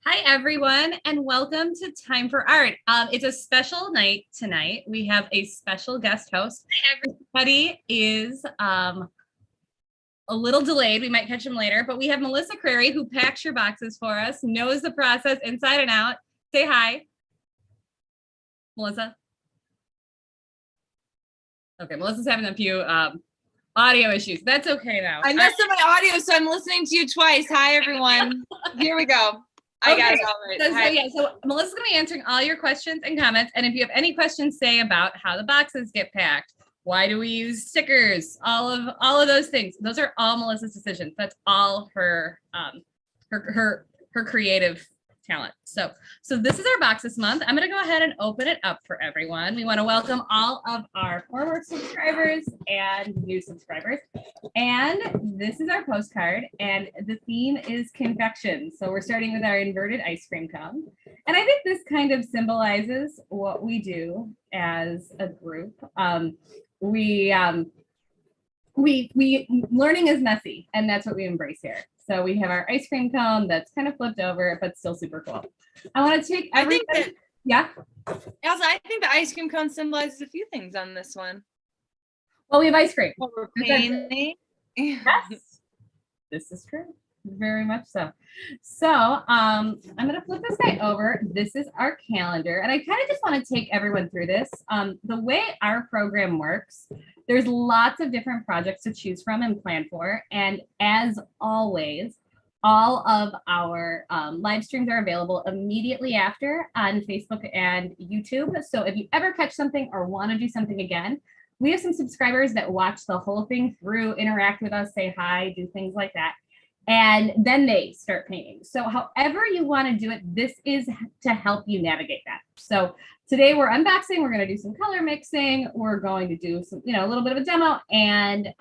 Hi, everyone, and welcome to Time for Art. It's a special night tonight. We have a special guest host. Everybody is a little delayed. We might catch him later, but we have Melissa Crary, who packs your boxes for us, knows the process inside and out. Say hi, Melissa. Okay, Melissa's having a few audio issues. That's okay now. I messed up my audio, so I'm listening to you twice. Hi, everyone. Here we go. I got it all right. So Melissa's going to be answering all your questions and comments. And if you have any questions, say about how the boxes get packed, why do we use stickers, all of those things. Those are all Melissa's decisions. That's all her creative talent. So this is our box this month. I'm going to go ahead and open it up for everyone. We want to welcome all of our former subscribers and new subscribers. And this is our postcard, and the theme is confection. So we're starting with our inverted ice cream cone. And I think this kind of symbolizes what we do as a group. Learning is messy, and that's what we embrace here. So we have our ice cream cone that's kind of flipped over, but still super cool. I want to take everything. Yeah. Elsa, I think the ice cream cone symbolizes a few things on this one. Well, we have ice cream. Well, we're painting. Yes, this is true. Very much so. So I'm going to flip this guy over. This is our calendar. And I kind of just want to take everyone through this. The way our program works, there's lots of different projects to choose from and plan for. And as always, all of our live streams are available immediately after on Facebook and YouTube. So if you ever catch something or want to do something again, we have some subscribers that watch the whole thing through, interact with us, say hi, do things like that. And then they start painting. So however you want to do it, this is to help you navigate that. So today we're unboxing, we're going to do some color mixing, we're going to do some, a little bit of a demo and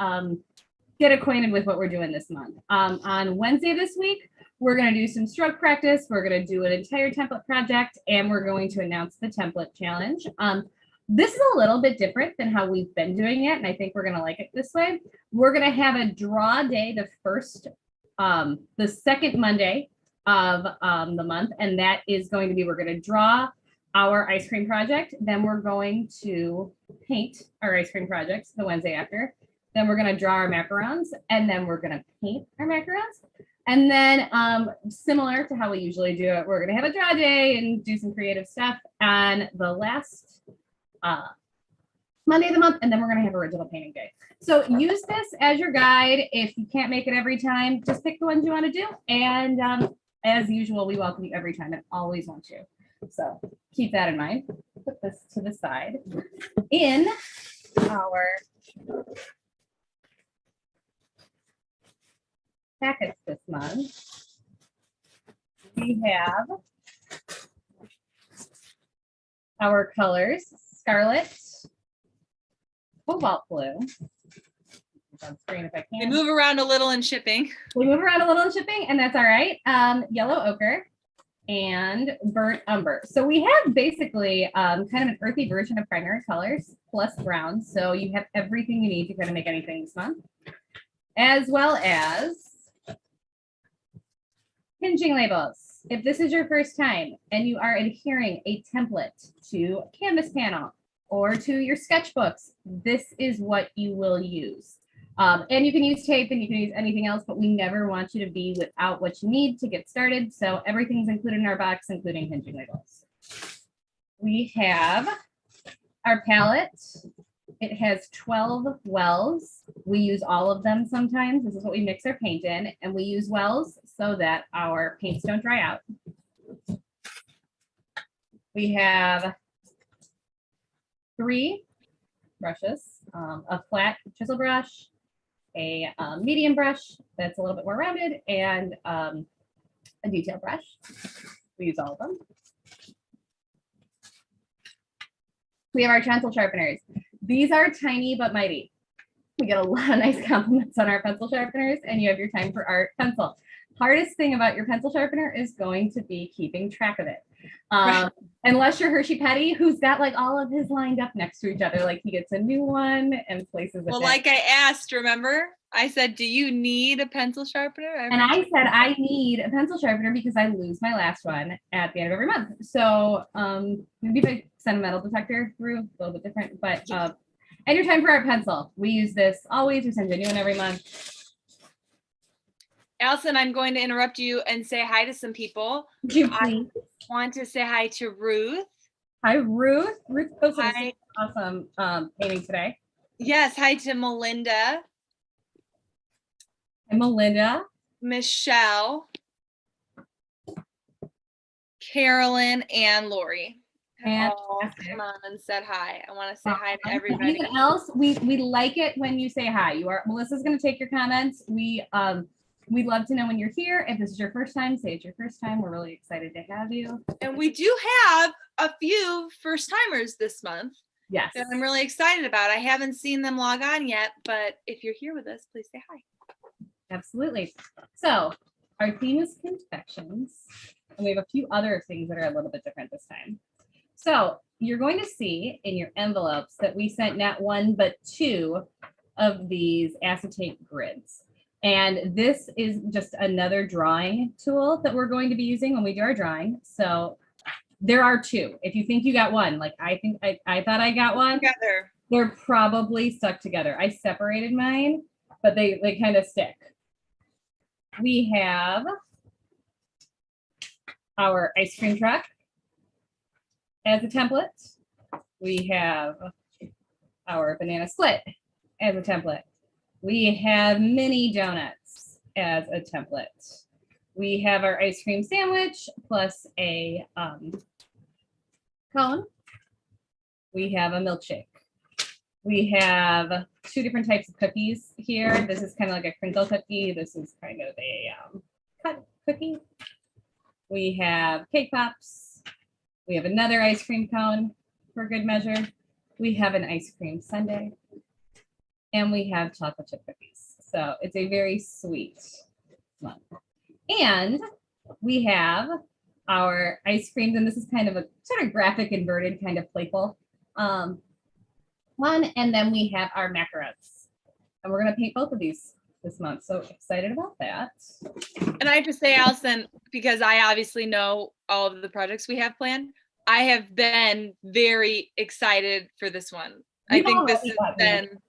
get acquainted with what we're doing this month. On Wednesday this week, we're going to do some stroke practice, we're going to do an entire template project, and we're going to announce the template challenge. This is a little bit different than how we've been doing it, and I think we're going to like it this way. We're going to have a draw day the second Monday of the month, and that is going to be, we're going to draw our ice cream project, then we're going to paint our ice cream projects the Wednesday after, then we're going to draw our macarons, and then we're going to paint our macarons. And then similar to how we usually do it, we're going to have a draw day and do some creative stuff on the last Monday of the month, and then we're going to have original painting day. So use this as your guide. If you can't make it every time, just pick the ones you want to do. And as usual, we welcome you every time and always want you. So keep that in mind. Put this to the side. In our packets this month, we have our colors, Scarlet, Cobalt Blue. On screen if I can. They move around a little in shipping. We move around a little in shipping, and that's all right. Yellow Ochre and Burnt Umber. So we have basically kind of an earthy version of primary colors plus brown. So you have everything you need to kind of make anything this month, as well as hinging labels. If this is your first time and you are adhering a template to a canvas panel or to your sketchbooks, this is what you will use. And you can use tape and you can use anything else, but we never want you to be without what you need to get started. So everything's included in our box, including hinging labels. We have our palette. It has 12 wells. We use all of them sometimes. This is what we mix our paint in, and we use wells so that our paints don't dry out. We have 3 brushes, a flat chisel brush, a medium brush that's a little bit more rounded, and a detail brush. We use all of them. We have our pencil sharpeners. These are tiny but mighty. We get a lot of nice compliments on our pencil sharpeners, and you have your Time for Art pencil. Hardest thing about your pencil sharpener is going to be keeping track of it. Um, unless you're Hershey Petty, who's got like all of his lined up next to each other. Like he gets a new one and places it. Well, like I asked, remember? I said, do you need a pencil sharpener? And I said I need a pencil sharpener because I lose my last one at the end of every month. So maybe if I send a metal detector through, a little bit different. But anytime for our pencil, we use this always. We send a new one every month. Allison, I'm going to interrupt you and say hi to some people. I want to say hi to Ruth. Hi, Ruth. Ruth posted an awesome painting today. Yes, hi to Melinda. Hi, Melinda. Michelle. Carolyn and Lori. All come on and said hi. I want to say hi to everybody. Anything else? We like it when you say hi. Melissa's going to take your comments. We'd love to know when you're here. If this is your first time, say it's your first time. We're really excited to have you. And we do have a few first timers this month. Yes. That I'm really excited about. I haven't seen them log on yet, but if you're here with us, please say hi. Absolutely. So our theme is confections, and we have a few other things that are a little bit different this time. So you're going to see in your envelopes that we sent not one, but two of these acetate grids. And this is just another drawing tool that we're going to be using when we do our drawing. So there are two. If you think you got one, like I think I thought I got one. Together. They're probably stuck together. I separated mine, but they kind of stick. We have our ice cream truck as a template. We have our banana split as a template. We have mini donuts as a template. We have our ice cream sandwich plus a cone. We have a milkshake. We have two different types of cookies here. This is kind of like a crinkle cookie. This is kind of a cut cookie. We have cake pops. We have another ice cream cone for good measure. We have an ice cream sundae. And we have chocolate chip cookies. So it's a very sweet month. And we have our ice creams, and this is kind of a sort of graphic inverted kind of playful one. And then we have our macarons. And we're going to paint both of these this month. So excited about that. And I have to say, Allison, because I obviously know all of the projects we have planned, I have been very excited for this one. I think this has been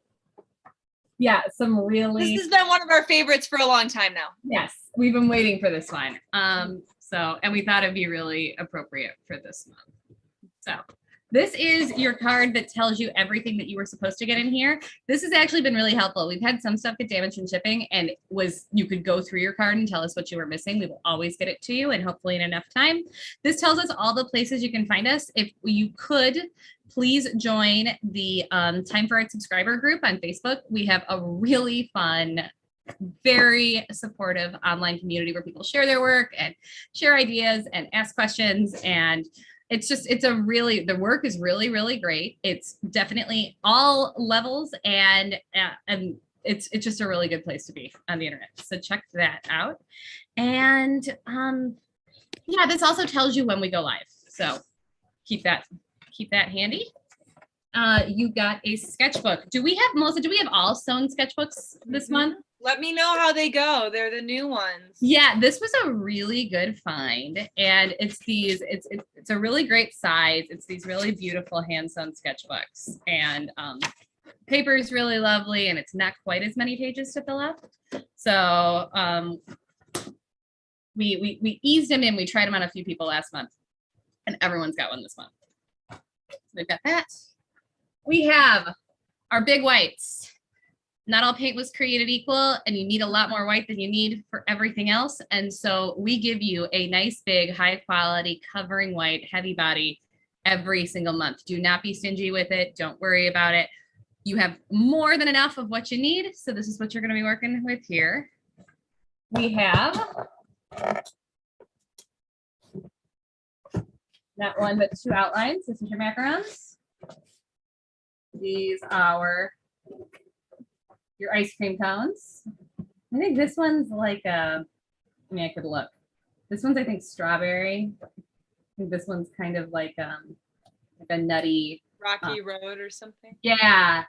this has been one of our favorites for a long time now. Yes, we've been waiting for this one. And we thought it'd be really appropriate for this month. So this is your card that tells you everything that you were supposed to get in here. This has actually been really helpful. We've had some stuff get damaged in shipping, and you could go through your card and tell us what you were missing. We will always get it to you, and hopefully in enough time. This tells us all the places you can find us. If you could, please join the Time for Art subscriber group on Facebook. We have a really fun, very supportive online community where people share their work and share ideas and ask questions. And the work is really, really great. It's definitely all levels, and it's just a really good place to be on the internet. So check that out. And this also tells you when we go live. So keep that handy. You got a sketchbook. Melissa, do we have all sewn sketchbooks this month? Let me know how they go. They're the new ones. Yeah, this was a really good find. And it's a really great size. It's these really beautiful hand sewn sketchbooks. And paper is really lovely, and it's not quite as many pages to fill up. So we eased them in. We tried them on a few people last month, and everyone's got one this month. So we've got that. We have our big whites. Not all paint was created equal, and you need a lot more white than you need for everything else. And so we give you a nice, big, high quality covering white, heavy body every single month. Do not be stingy with it. Don't worry about it. You have more than enough of what you need. So this is what you're going to be working with here. We have not one, but two outlines. This is your macarons. These are your ice cream cones. I think this one's like I could look. This one's, I think, strawberry. think this one's kind of like a nutty Rocky Road or something. Yeah.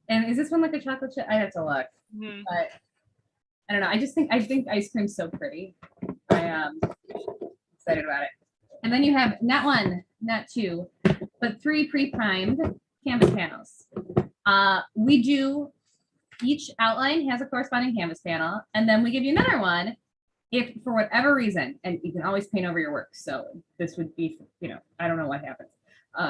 And is this one like a chocolate chip? I have to look. Mhm. But I don't know. I think ice cream's so pretty. I am excited about it. And then you have not one, not two, but 3 pre-primed canvas panels. We do, each outline has a corresponding canvas panel, and then we give you another one if for whatever reason, and you can always paint over your work. So this would be, I don't know what happens.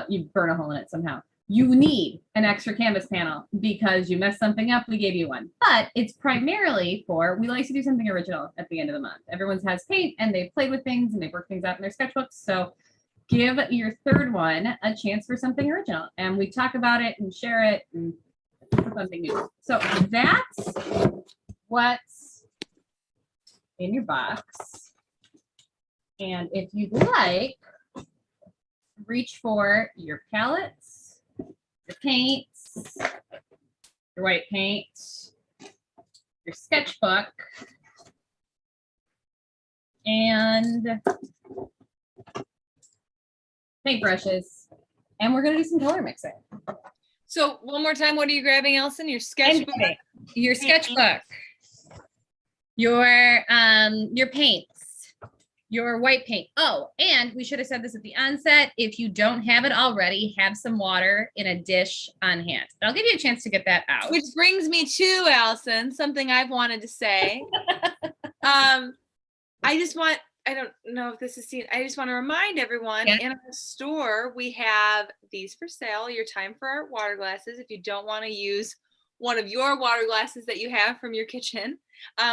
You burn a hole in it somehow. You need an extra canvas panel because you messed something up, we gave you one. But it's primarily for, we like to do something original at the end of the month. Everyone's has paint and they've played with things and they've worked things out in their sketchbooks. So give your third one a chance for something original. And we talk about it and share it and something new. So that's what's in your box. And if you'd like, reach for your palettes, your paints, your white paint, your sketchbook, and paintbrushes. And we're going to do some color mixing. So one more time, what are you grabbing, Allison? Your sketchbook? Your sketchbook, your paints, your white paint. Oh, and we should have said this at the onset. If you don't have it already, have some water in a dish on hand. I'll give you a chance to get that out. Which brings me to, Allison, something I've wanted to say. I don't know if this is seen. I just want to remind everyone, in our store, we have these for sale, your Time for Art water glasses. If you don't want to use one of your water glasses that you have from your kitchen,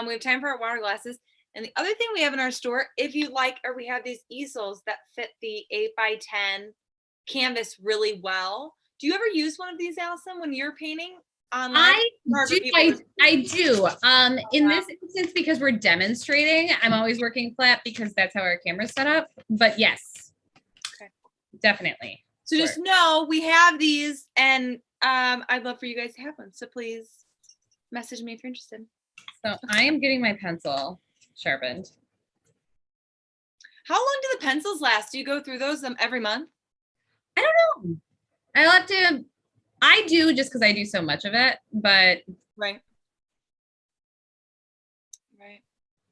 we have Time for Art water glasses. And the other thing we have in our store, if you like, we have these easels that fit the 8x10 canvas really well. Do you ever use one of these, Allison, when you're painting online? I do. In this instance, because we're demonstrating, I'm always working flat because that's how our camera's set up. But yes, okay, definitely. So just know we have these, and I'd love for you guys to have one. So please message me if you're interested. So I am getting my pencil sharpened. How long do the pencils last? Do you go through those every month? I don't know. I'll have to. I do just because I do so much of it, but right.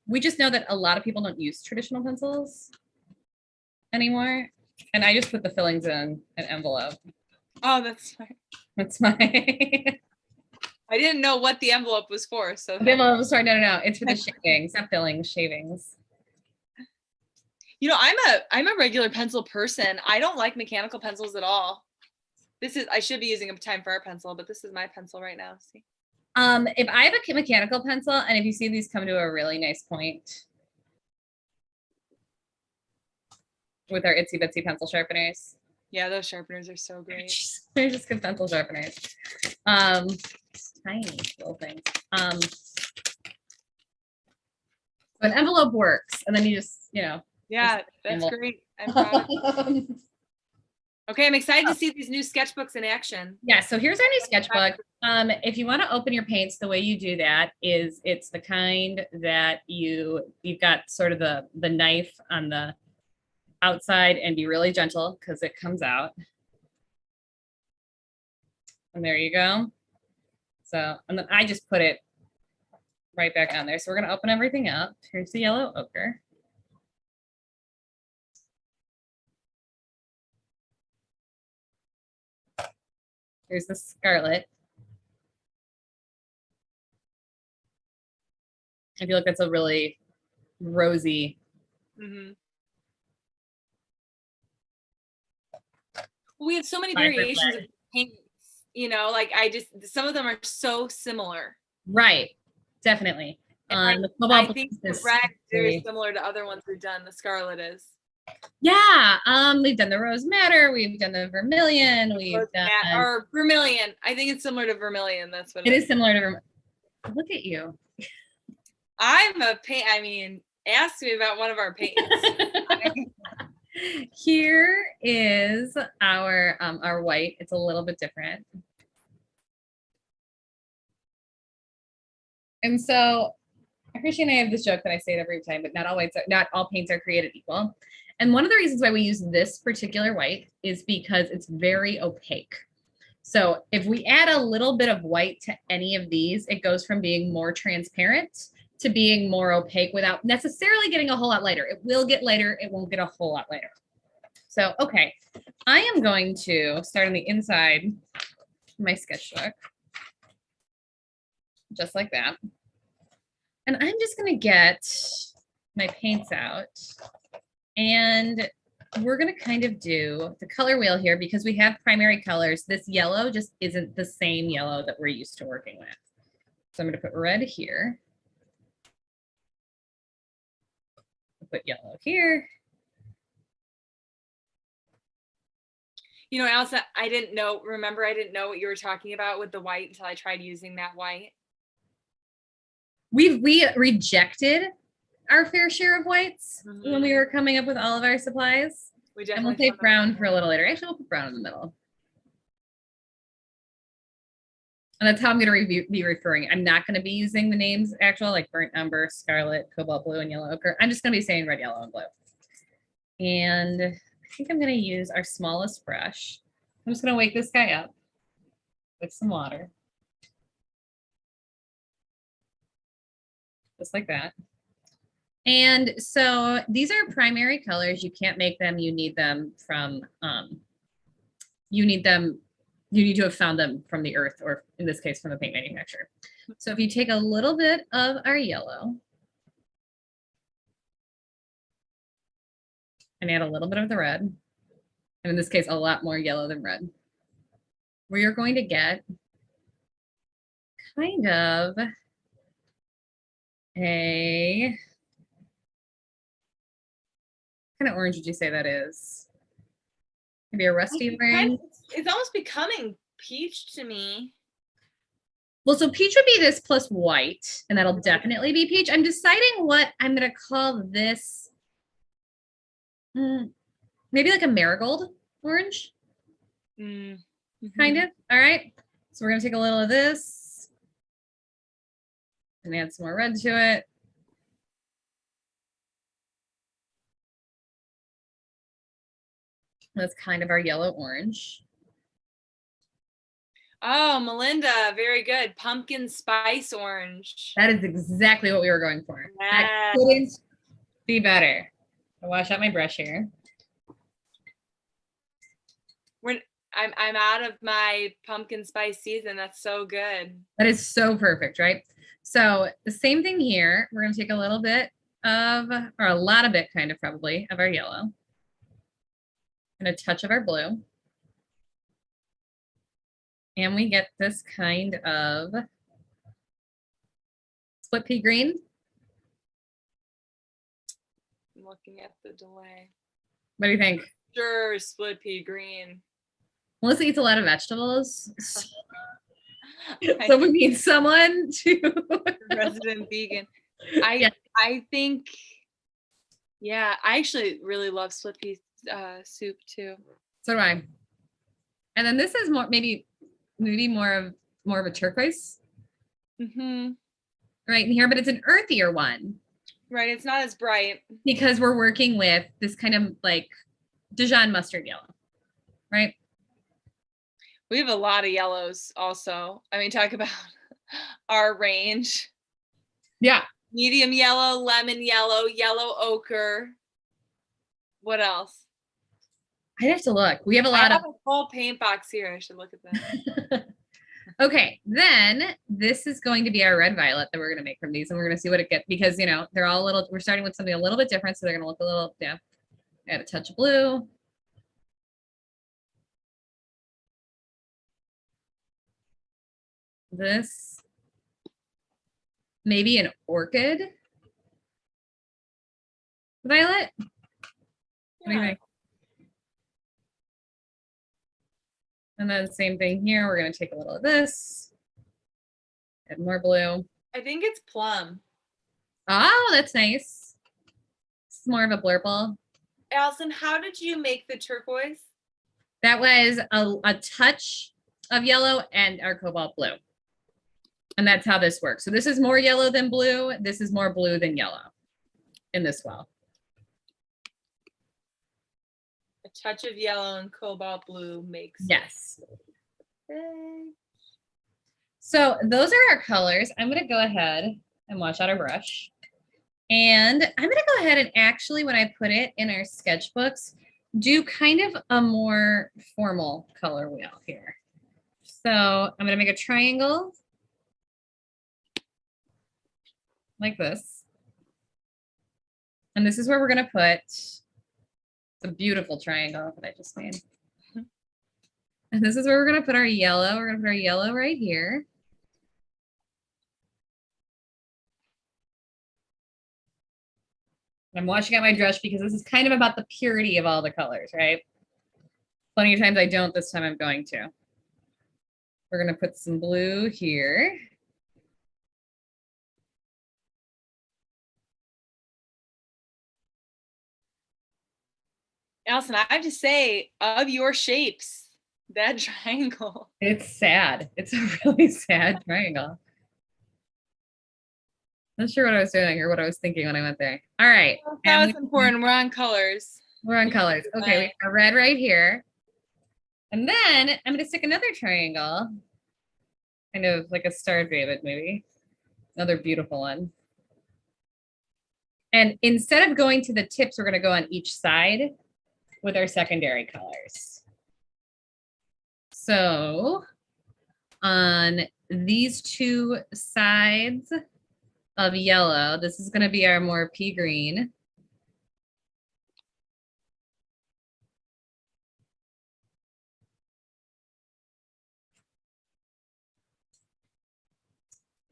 We just know that a lot of people don't use traditional pencils anymore, and I just put the fillings in an envelope. Oh, that's fine. That's my. I didn't know what the envelope was for. So the envelope was sorry, no, it's for the shavings, not fillings, shavings. You know, I'm a regular pencil person. I don't like mechanical pencils at all. I should be using a Time for Art pencil, but this is my pencil right now. See? If I have a mechanical pencil, and if you see these come to a really nice point with our itsy bitsy pencil sharpeners. Yeah, those sharpeners are so great. They're just good pencil sharpeners. Tiny little things. An envelope works, and then you just, Yeah, that's great. I'm proud of you. Okay, I'm excited to see these new sketchbooks in action. Yeah, so here's our new sketchbook. If you want to open your paints, the way you do that is it's the kind that you've got sort of the knife on the outside, and be really gentle because it comes out. And there you go. So, and then I just put it right back on there. So we're going to open everything up. Here's the yellow ochre. Here's the scarlet. I feel like that's a really rosy. Mm-hmm. We have so many variations of paints, you know, like some of them are so similar. Right, definitely. I think the red is very similar to other ones we've done. The scarlet is. Yeah, we've done the rose madder, we've done the vermilion, or vermilion. I think it's similar to vermilion. That's what it is similar to vermilion. Look at you. I'm a paint. I mean, ask me about one of our paints. Here is our white. It's a little bit different. And so I appreciate I have this joke that I say it every time, but not all paints are created equal. And one of the reasons why we use this particular white is because it's very opaque. So if we add a little bit of white to any of these, it goes from being more transparent to being more opaque without necessarily getting a whole lot lighter. It will get lighter. It won't get a whole lot lighter. So, okay, I am going to start on the inside of my sketchbook, just like that. And I'm just going to get my paints out, and we're going to kind of do the color wheel here because we have primary colors. This yellow just isn't the same yellow that we're used to working with. So I'm going to put red here. Put yellow here. You know, Elsa, I didn't know what you were talking about with the white until I tried using that white. We rejected our fair share of whites when we were coming up with all of our supplies. And we'll take brown for a little later. Actually, we'll put brown in the middle. And that's how I'm going to be referring. I'm not going to be using the names actual, like burnt umber, scarlet, cobalt blue, and yellow ochre. I'm just going to be saying red, yellow, and blue. And I think I'm going to use our smallest brush. I'm just going to wake this guy up with some water. Just like that. And so these are primary colors. You can't make them. You need them from, you need to have found them from the earth, or in this case, from the paint manufacturer. So if you take a little bit of our yellow and add a little bit of the red, and in this case, a lot more yellow than red, where you're going to get kind of a, what kind of orange would you say that is? Maybe a rusty orange. It's almost becoming peach to me. Well, so peach would be this plus white, and that'll definitely be peach. I'm deciding what I'm going to call this. Maybe like a marigold orange. Kind of. All right. So we're going to take a little of this and add some more red to it. That's kind of our yellow orange. Oh, Melinda, very good. Pumpkin spice orange. That is exactly what we were going for. Yes. That couldn't be better. I'll wash out my brush here. I'm out of my pumpkin spice season. That's so good. That is so perfect, right? So the same thing here. We're going to take a little bit of, or a lot of it kind of probably, of our yellow. And a touch of our blue. And we get this kind of split pea green. I'm looking at the delay. What do you think? Sure, split pea green. Melissa eats a lot of vegetables. So we need someone to resident vegan. I think, yeah, I actually really love split pea soup too. So do I. And then this is more maybe more of a turquoise. Right in here, but it's an earthier one. Right, it's not as bright. Because we're working with this kind of like Dijon mustard yellow, right? We have a lot of yellows also. I mean, talk about our range. Yeah. Medium yellow, lemon yellow, yellow ochre. What else? I'd have to look. We have a lot of a full paint box here. I should look at that. Okay, then this is going to be our red violet that we're going to make from these, and we're going to see what it gets, because, you know, they're all a little, we're starting with something a little bit different, so they're going to look a little, yeah. Add a touch of blue. This, maybe an orchid violet. Yeah. What do you think? And then same thing here. We're going to take a little of this, add more blue. I think it's plum. Oh, that's nice. It's more of a blurple. Allison, how did you make the turquoise? That was a touch of yellow and our cobalt blue. And that's how this works. So this is more yellow than blue. This is more blue than yellow in this well. touch of yellow and cobalt blue makes Yes. it. So those are our colors. I'm going to go ahead and wash out our brush. And I'm going to go ahead and actually, when I put it in our sketchbooks, do kind of a more formal color wheel here. So I'm going to make a triangle like this. And this is where we're going to put the beautiful triangle that I just made. And this is where we're going to put our yellow. We're going to put our yellow right here. I'm washing out my brush because this is kind of about the purity of all the colors, right? Plenty of times I don't, this time I'm going to. We're going to put some blue here. Allison, I have to say, of your shapes, that triangle. It's sad. It's a really sad triangle. Not sure what I was doing or what I was thinking when I went there. All right. That was important. We're on colors. We're on colors. Okay, we got red right here. And then I'm going to stick another triangle. Kind of like a Star of David movie. Another beautiful one. And instead of going to the tips, we're going to go on each side with our secondary colors. So on these two sides of yellow, this is going to be our more pea green.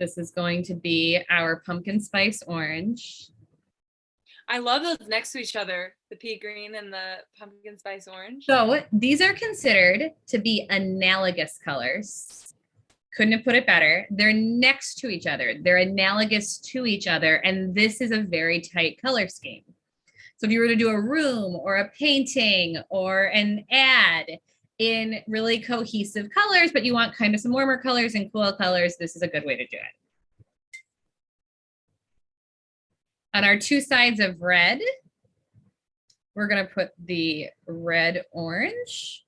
This is going to be our pumpkin spice orange. I love those next to each other, the pea green and the pumpkin spice orange. So these are considered to be analogous colors. Couldn't have put it better. They're next to each other. They're analogous to each other. And this is a very tight color scheme. So if you were to do a room or a painting or an ad in really cohesive colors, but you want kind of some warmer colors and cool colors, this is a good way to do it. On our two sides of red, we're going to put the red orange.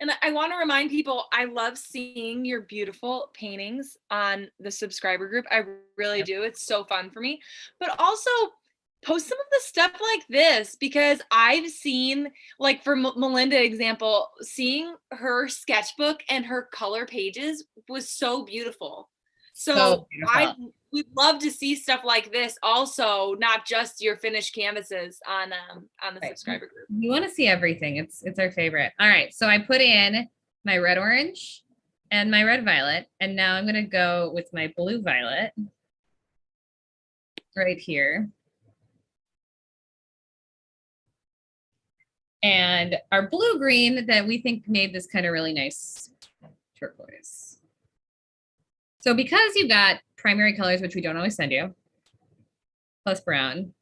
And I want to remind people, I love seeing your beautiful paintings on the subscriber group. I really do. It's so fun for me. But also post some of the stuff like this, because I've seen, like for Melinda example, seeing her sketchbook and her color pages was so beautiful. So we'd love to see stuff like this also, not just your finished canvases on the subscriber group. You want to see everything. It's our favorite. All right, so I put in my red orange and my red violet, and now I'm going to go with my blue violet right here. And our blue green that we think made this kind of really nice turquoise. So because you got primary colors, which we don't always send you, plus brown,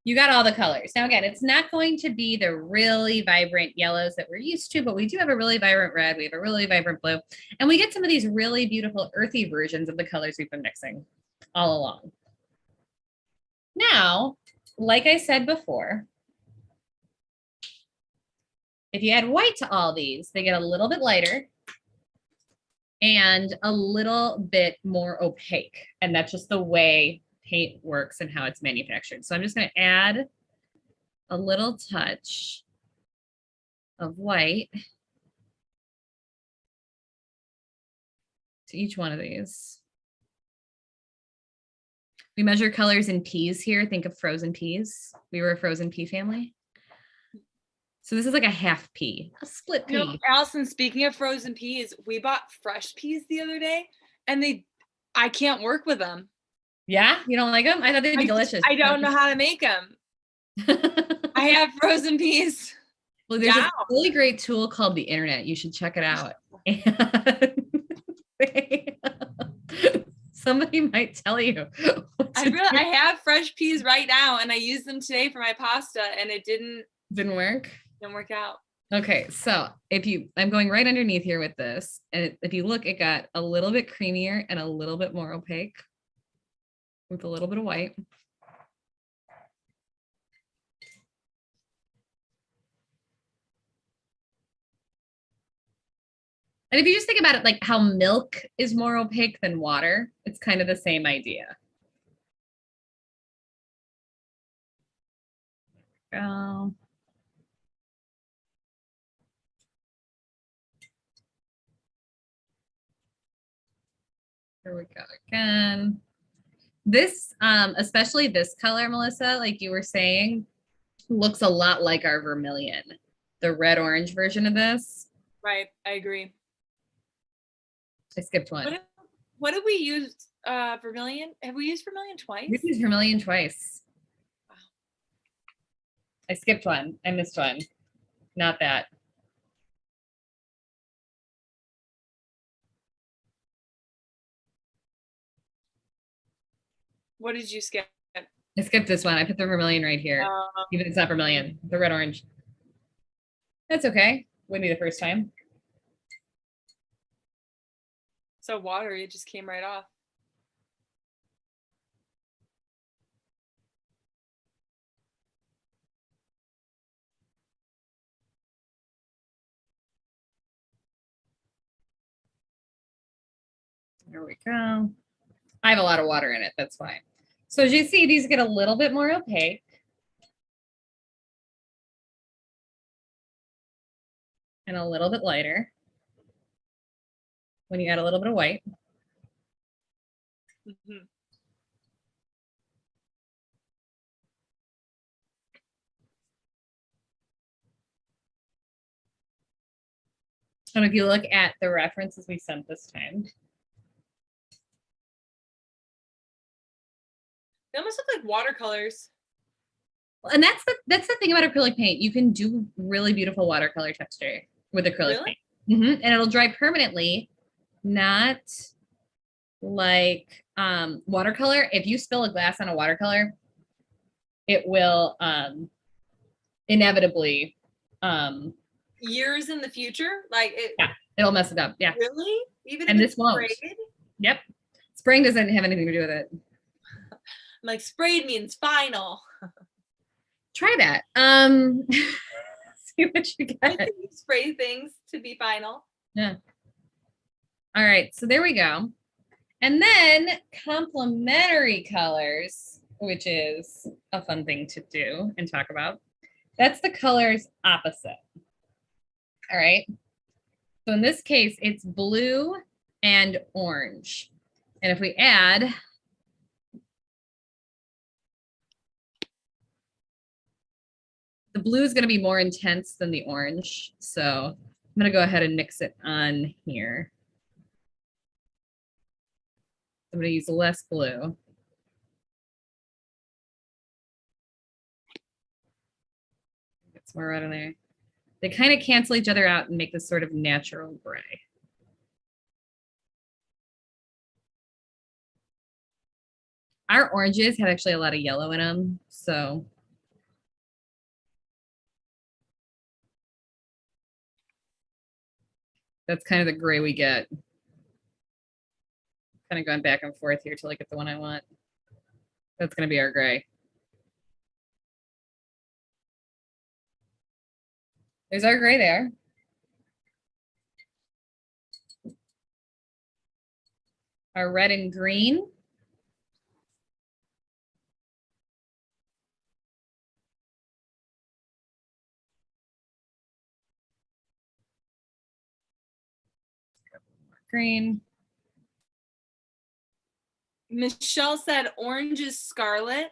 you got all the colors. Now, again, it's not going to be the really vibrant yellows that we're used to, but we do have a really vibrant red. We have a really vibrant blue. And we get some of these really beautiful earthy versions of the colors we've been mixing all along. Now, like I said before, if you add white to all these, they get a little bit lighter and a little bit more opaque. And that's just the way paint works and how it's manufactured. So I'm just going to add a little touch of white to each one of these. We measure colors in peas here. Think of frozen peas. We were a frozen pea family. So this is like a half pea, a split pea. You know, Allison, speaking of frozen peas, we bought fresh peas the other day, and I can't work with them. Yeah? You don't like them? I thought they'd be delicious. I don't know how to make them. I have frozen peas. Well, there's a really great tool called the internet. You should check it out. Somebody might tell you. I have fresh peas right now, and I used them today for my pasta, and it didn't work. Didn't work out. Okay, so I'm going right underneath here with this, and if you look, it got a little bit creamier and a little bit more opaque with a little bit of white. And if you just think about it, like how milk is more opaque than water, it's kind of the same idea. Oh. Here we go again. This, especially this color, Melissa, like you were saying, looks a lot like our vermilion, the red orange version of this. Right, I agree. I skipped one. What did we use? Vermilion? Have we used vermilion twice? We've used vermilion twice. I skipped one. I missed one. Not that. What did you skip? I skipped this one. I put the vermilion right here. Even if it's not vermilion, the red orange. That's okay. Wouldn't be the first time. So watery, it just came right off. There we go. I have a lot of water in it. That's fine. So as you see, these get a little bit more opaque. And a little bit lighter when you add a little bit of white. Mm-hmm. And if you look at the references we sent this time, They almost look like watercolors. and that's the thing about acrylic paint. You can do really beautiful watercolor texture with acrylic Really? paint, and it'll dry permanently. Not like watercolor. If you spill a glass on a watercolor, it will inevitably Years in the future, like it. Yeah, it'll mess it up. Yeah. Really? Even And if this it's won't. sprayed? Yep. Spraying doesn't have anything to do with it. Like sprayed means final. Try that. See what you get. Can you spray things to be final? Yeah. All right, so there we go. And then complementary colors, which is a fun thing to do and talk about. That's the colors opposite. All right. So in this case, it's blue and orange. And if we add the blue is going to be more intense than the orange. So I'm going to go ahead and mix it on here. I'm going to use less blue. Get some more red in there. They kind of cancel each other out and make this sort of natural gray. Our oranges have actually a lot of yellow in them, so that's kind of the gray we get. Kind of going back and forth here till I get the one I want. That's going to be our gray. There's our gray there. Our red and green. Green. Michelle said orange is scarlet.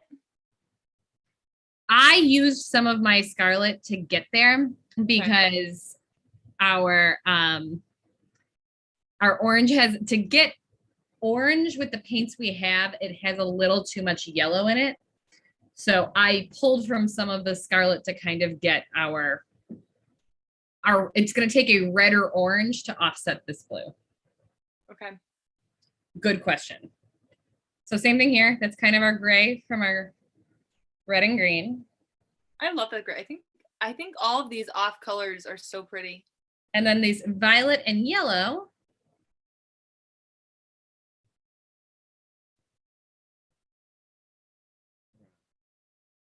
I used some of my scarlet to get there because our orange has to get orange with the paints we have, it has a little too much yellow in it. So I pulled from some of the scarlet to kind of get our it's going to take a red or orange to offset this blue. Okay. Good question. So same thing here. That's kind of our gray from our red and green. I love that gray. I think I think all of these off colors are so pretty. And then these violet and yellow.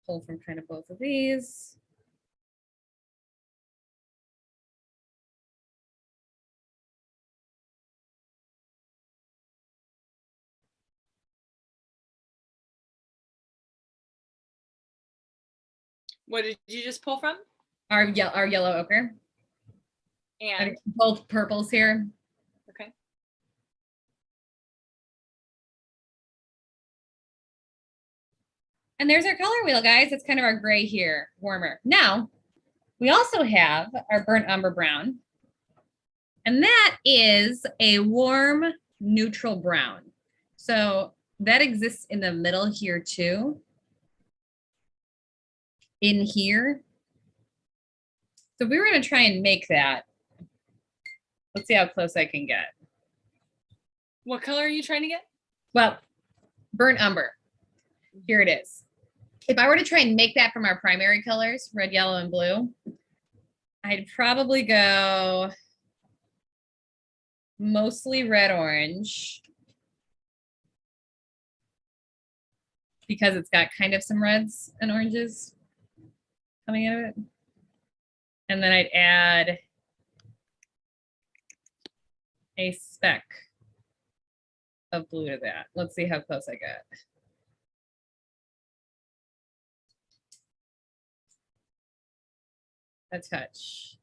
Pull from kind of both of these. What did you just pull from? Our yellow ochre. And both purples here. okay. And there's our color wheel, guys. It's kind of our gray here, warmer. Now, we also have our burnt umber brown. And that is a warm neutral brown. So that exists in the middle here too. In here. So we were going to try and make that. Let's see how close I can get. What color are you trying to get? Well, burnt umber. Here it is. If I were to try and make that from our primary colors, red, yellow, and blue, I'd probably go mostly red, orange, because it's got kind of some reds and oranges coming out of it. And then I'd add a speck of blue to that. Let's see how close I get. A touch.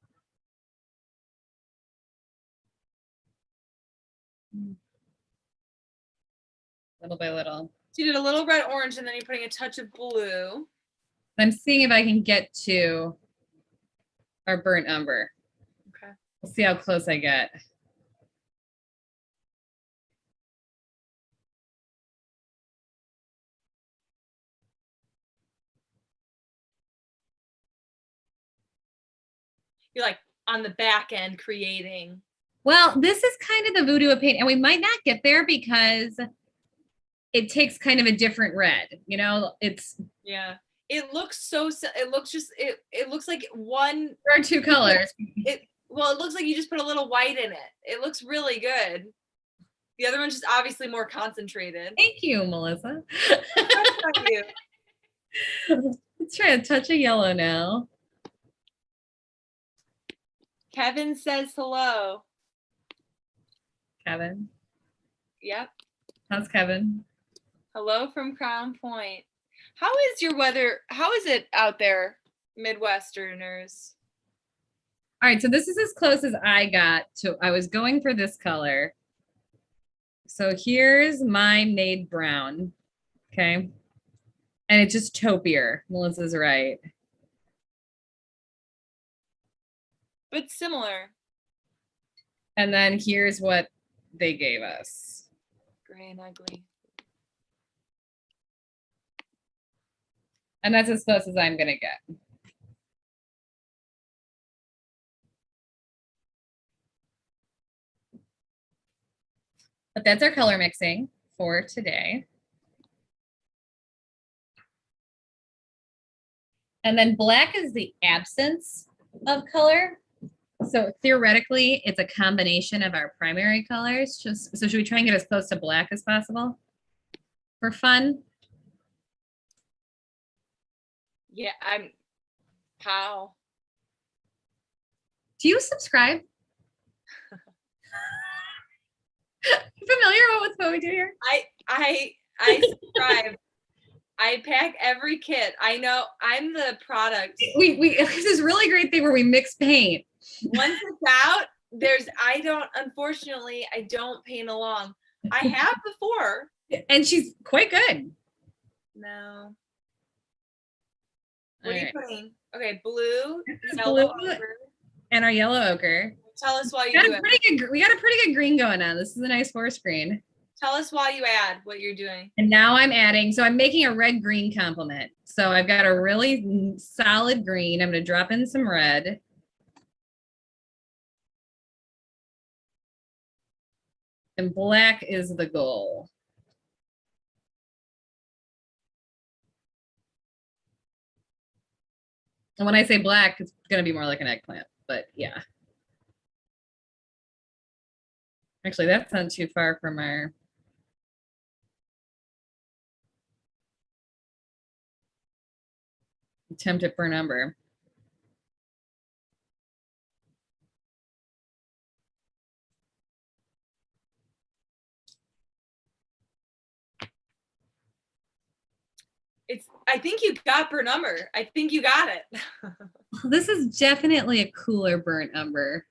Little by little. So you did a little red orange and then you're putting a touch of blue. I'm seeing if I can get to our burnt umber. Okay. We'll see how close I get. You're like on the back end creating. Well, this is kind of the voodoo of paint, and we might not get there because it takes kind of a different red, you know, it's. Yeah. It looks so, it looks just, it looks like one. There are two colors. Well, it looks like you just put a little white in it. It looks really good. The other one's just obviously more concentrated. Thank you, Melissa. Thank you. Let's try a touch of yellow now. Kevin says hello. Kevin. Yep. How's Kevin? Hello from Crown Point. How is your weather? How is it out there, Midwesterners? All right, so this is as close as I got to. I was going for this color. So here's my Made Brown, okay? And it's just taupier. Melissa's right. But similar. And then here's what they gave us. Gray and ugly. And that's as close as I'm gonna get. But that's our color mixing for today. And then black is the absence of color. So theoretically, it's a combination of our primary colors. So should we try and get as close to black as possible for fun? Yeah, how? Do you subscribe? Familiar with what we do here? I subscribe. I pack every kit. I know I'm the product. We this is really great thing where we mix paint. Once it's out, unfortunately, I don't paint along. I have before. And she's quite good. No. What are you right. putting? Okay, blue, This is yellow, blue ochre. and our yellow ochre. Tell us while you We do got, it. we got a pretty good green going on. This is a nice forest green. Tell us while you add what you're doing. And now I'm adding, so I'm making a red green complement. So I've got a really solid green. I'm going to drop in some red. And black is the goal. And when I say black, it's going to be more like an eggplant, but yeah. Actually, that's not too far from our attempt at burnt umber. I think you got burnt umber. I think you got it. This is definitely a cooler burnt umber.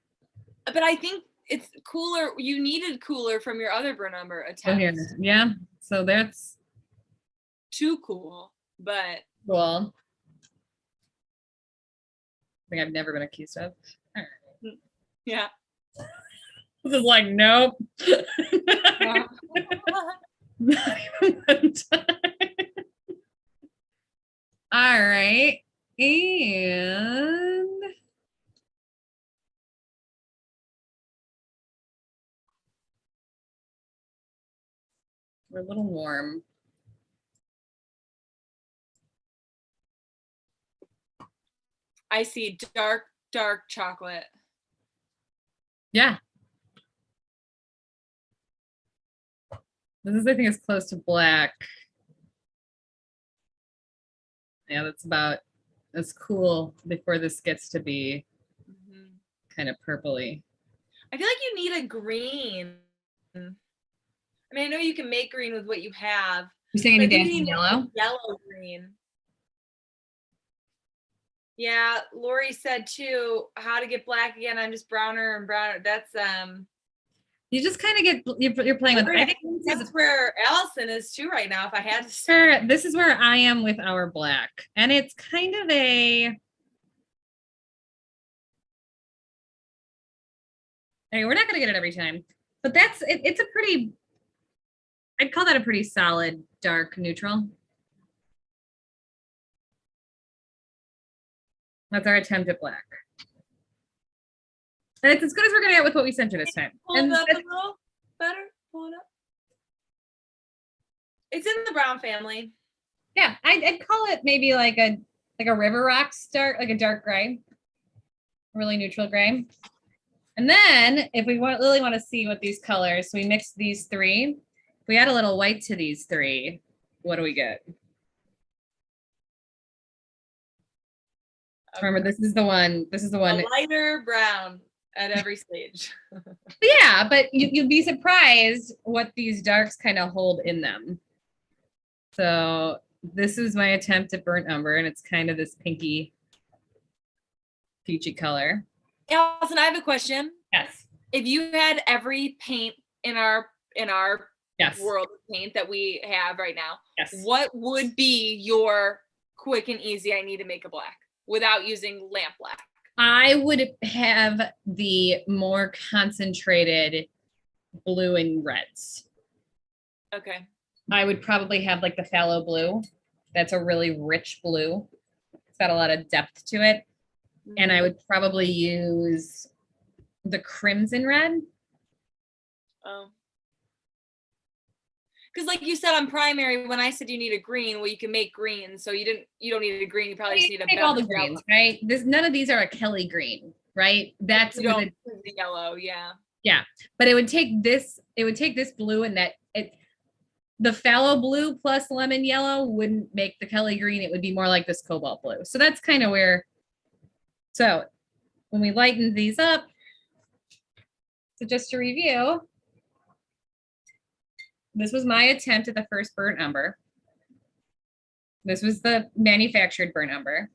But I think it's cooler. You needed cooler from your other burnt umber attempt. Yeah, so that's too cool, but cool. I think I've never been accused of. All right. Yeah. This is like, nope. Yeah. Not even one time. All right. And we're a little warm. I see dark, dark chocolate. Yeah. This is, I think, as close to black. Yeah, that's about as cool before this gets to be kind of purpley. I feel like you need a green. I mean, I know you can make green with what you have. You're saying you need yellow? Yellow green. Yeah, Lori said too, how to get black again. I'm just browner and browner. That's you just kind of get you're playing with. I think that's where Allison is too right now. If I had to say, this is where I am with our black, and it's kind of a. I mean, we're not going to get it every time, but that's it, it's a pretty. I'd call that a pretty solid dark neutral. That's our attempt at black. And it's as good as we're going to get with what we sent you this time. Pull it up a little better. Pull it up. It's in the brown family. Yeah, I'd call it maybe like a river rocks dark, like a dark gray, really neutral gray. And then if we really want to see what these colors, so we mix these three. If we add a little white to these three, what do we get? Remember, this is the one. This is the one. A lighter brown at every stage. Yeah, but you'd be surprised what these darks kind of hold in them. So this is my attempt at burnt umber, and it's kind of this pinky, peachy color. Allison, I have a question. Yes. If you had every paint in our yes. world of paint that we have right now, yes. what would be your quick and easy, I need to make a black without using lamp black? I would have the more concentrated blue and reds. Okay. I would probably have like the phthalo blue. That's a really rich blue. It's got a lot of depth to it. Mm-hmm. And I would probably use the crimson red. Oh. Because like you said on primary, when I said you need a green, well, you can make green. So you don't need a green. You probably just need a make all the greens, right? None of these are a Kelly green, right? That's the yellow, yeah. Yeah, but it would take this. It would take this blue and that the phthalo blue plus lemon yellow wouldn't make the Kelly green. It would be more like this cobalt blue. So that's kind of where. So when we lighten these up, so just to review. This was my attempt at the first burnt umber. This was the manufactured burnt umber.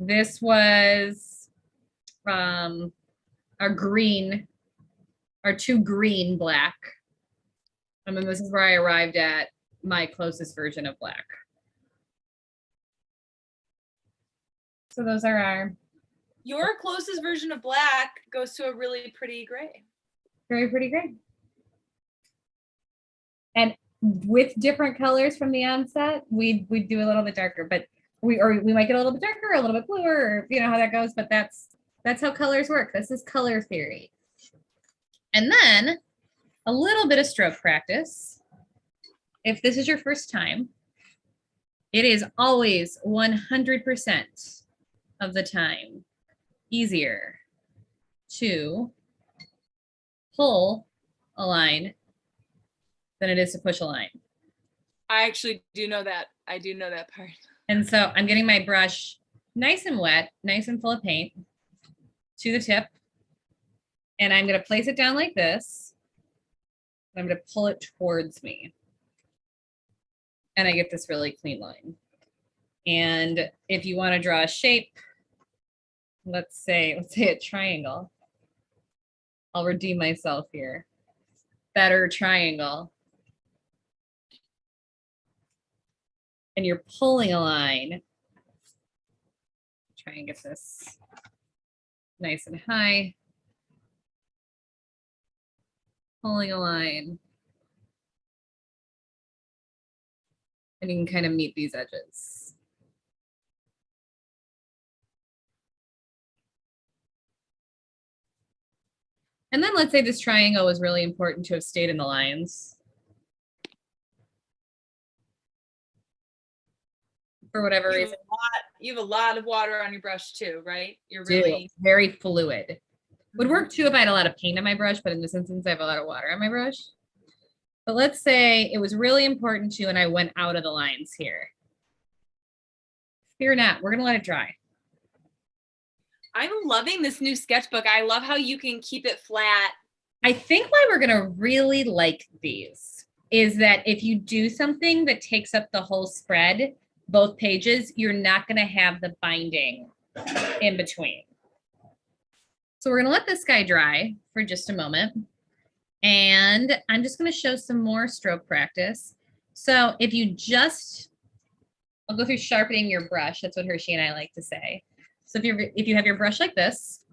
This was our green, our two green black. And then this is where I arrived at my closest version of black. So those are our. Your closest version of black goes to a really pretty gray. Very pretty gray. And with different colors from the onset, we do a little bit darker, but we might get a little bit darker, a little bit bluer, or you know how that goes, but that's how colors work. This is color theory. And then a little bit of stroke practice. If this is your first time, It is always 100% of the time easier to pull a line than it is to push a line. I actually do know that. I do know that part. And so I'm getting my brush nice and wet, nice and full of paint to the tip. And I'm going to place it down like this. I'm going to pull it towards me. And I get this really clean line. And if you want to draw a shape, let's say a triangle. I'll redeem myself here. Better triangle. And you're pulling a line. Try and get this nice and high. Pulling a line. And you can kind of meet these edges. And then let's say this triangle was really important to have stayed in the lines. For whatever reason. You have a lot of water on your brush too, right? You're really very fluid. Would work too if I had a lot of paint on my brush, but in this instance, I have a lot of water on my brush. But let's say it was really important to you and I went out of the lines here. Fear not, we're gonna let it dry. I'm loving this new sketchbook. I love how you can keep it flat. I think why we're gonna really like these is that if you do something that takes up the whole spread, both pages, you're not gonna have the binding in between. So we're gonna let this guy dry for just a moment. And I'm just gonna show some more stroke practice. So if you just, I'll go through sharpening your brush. That's what Hershey and I like to say. So if you have your brush like this,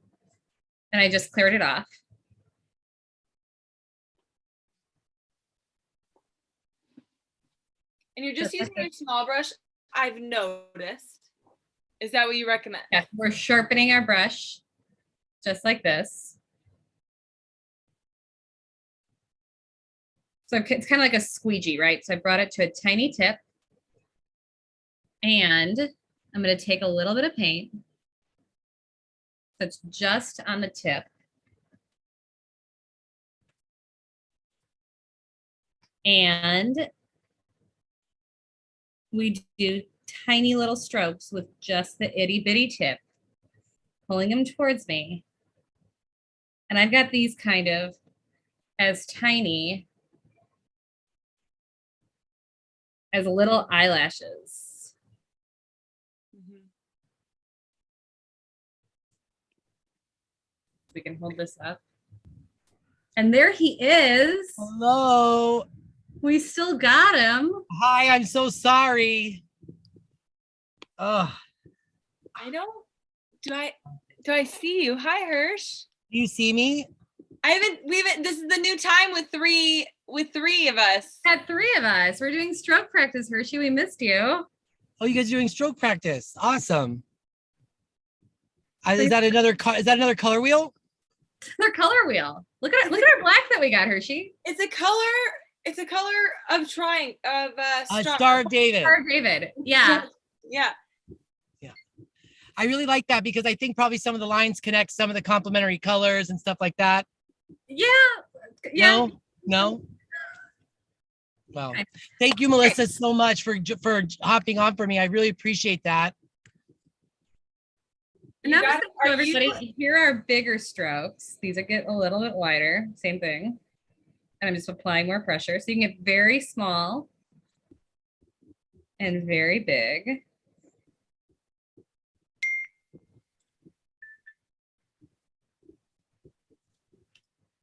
and I just cleared it off. And you're just using your small brush, I've noticed. Is that what you recommend? Yeah, we're sharpening our brush just like this. So it's kind of like a squeegee, right? So I brought it to a tiny tip. And I'm going to take a little bit of paint. That's just on the tip. And we do tiny little strokes with just the itty bitty tip, pulling them towards me. And I've got these kind of as tiny as little eyelashes. We can hold this up. And there he is. Hello. We still got him. Hi, I'm so sorry. Oh, Do I see you? Hi, Hirsch. do you see me? This is the new time with three of us. Got three of us. We're doing stroke practice, Hershey. We missed you. Oh, you guys are doing stroke practice. Awesome. Is that another color wheel? Their color wheel. Look at our black that we got, Hershey. It's a color of Star of David. Star of David. Yeah. Yeah. I really like that because I think probably some of the lines connect some of the complementary colors and stuff like that. Yeah. No. Well, thank you, Melissa, so much for hopping on for me. I really appreciate that. And now show everybody, here are bigger strokes. These get a little bit wider, same thing. And I'm just applying more pressure. So you can get very small and very big.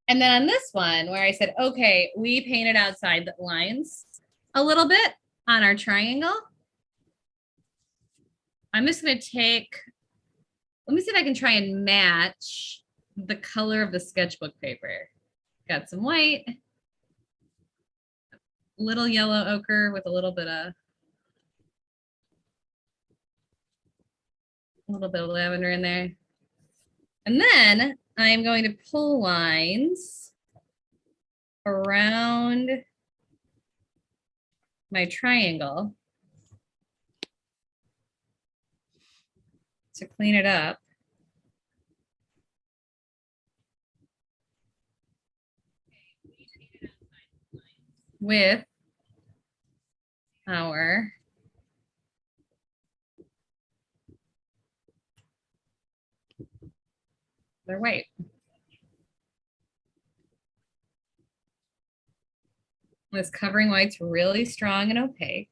And then on this one where I said, okay, we painted outside the lines a little bit on our triangle. I'm just gonna take, let me see if I can try and match the color of the sketchbook paper. Got some white, little yellow ochre with a little bit of lavender in there. And then I'm going to pull lines around my triangle. to clean it up. With our their white. This covering white's really strong and opaque.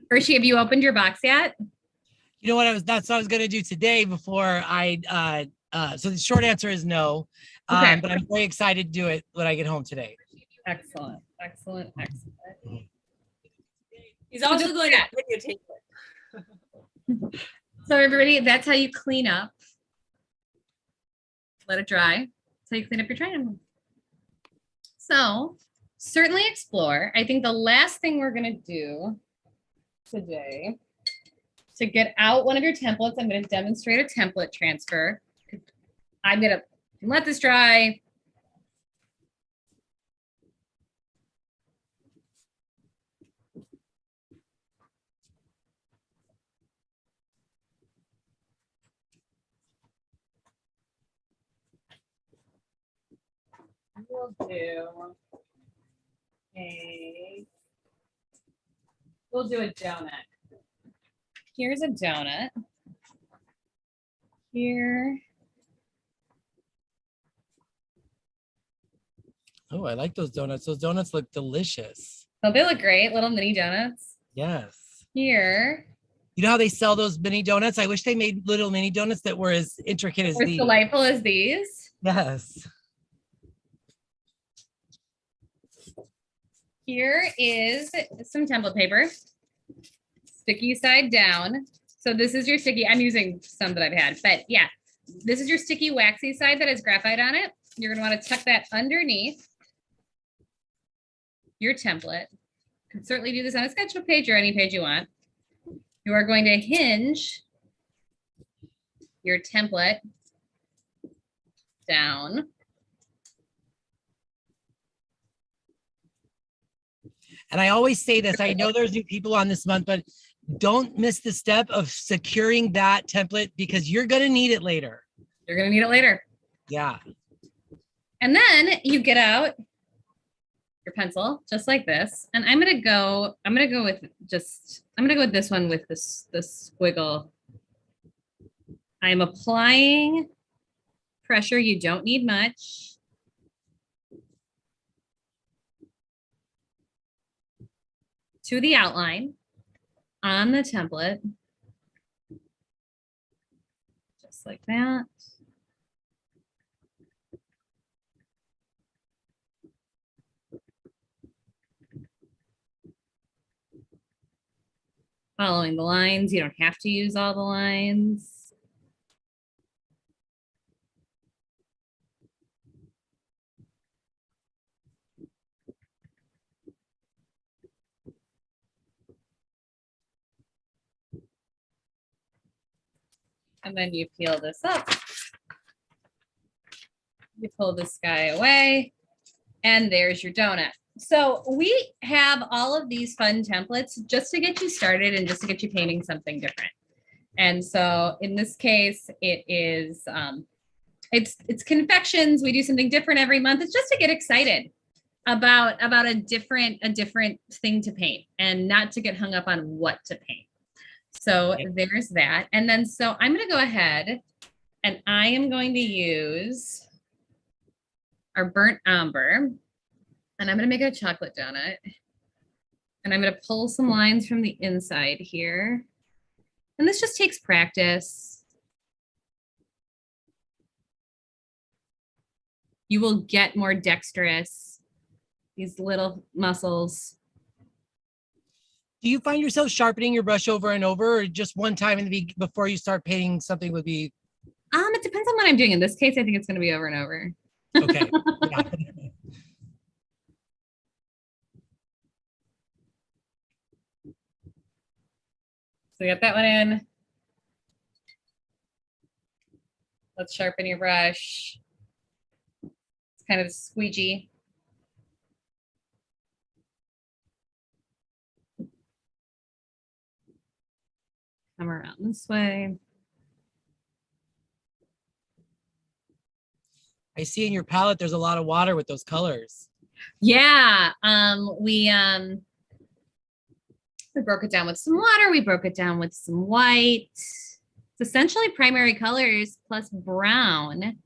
Hershey, have you opened your box yet? You know what that's what I was gonna do today before so the short answer is no. Okay. But I'm very excited to do it when I get home today. Excellent, excellent, excellent. He's also going to videotape it. So everybody, that's how you clean up. Let it dry. That's how you clean up your training. So certainly explore. I think the last thing we're gonna do today to get out one of your templates, I'm going to demonstrate a template transfer. I'm going to let this dry. We'll do a donut. Here's a donut. Here. Oh, I like those donuts. Those donuts look delicious. Oh, they look great. Little mini donuts. Yes. Here. You know how they sell those mini donuts? I wish they made little mini donuts that were as intricate as these. Delightful as these. Yes. Here is some template paper. Sticky side down. So this is your sticky. I'm using some that I've had, but yeah, this is your sticky waxy side that has graphite on it. You're going to want to tuck that underneath your template. You can certainly do this on a sketchbook page or any page you want. You are going to hinge your template down. And I always say this, I know there's new people on this month, but don't miss the step of securing that template because you're going to need it later. You're going to need it later. Yeah. And then you get out your pencil just like this. And I'm going to go with this one with this squiggle. I'm applying pressure. You don't need much. To the outline on the template. Just like that. Following the lines, you don't have to use all the lines. And then you peel this up. You pull this guy away, and there's your donut. So we have all of these fun templates just to get you started and just to get you painting something different. And so in this case, it is it's confections. We do something different every month. It's just to get excited about a different thing to paint and not to get hung up on what to paint. So there's that. And then so I'm going to go ahead and I am going to use our burnt umber. And I'm going to make a chocolate donut. And I'm going to pull some lines from the inside here. And this just takes practice. You will get more dexterous, these little muscles. Do you find yourself sharpening your brush over and over, or just one time before you start painting something would be? It depends on what I'm doing. In this case, I think it's going to be over and over. Okay. Yeah. So we got that one in. Let's sharpen your brush. It's kind of squeegee. come around this way. I see in your palette there's a lot of water with those colors. Yeah, we broke it down with some water. We broke it down with some white. It's essentially primary colors plus brown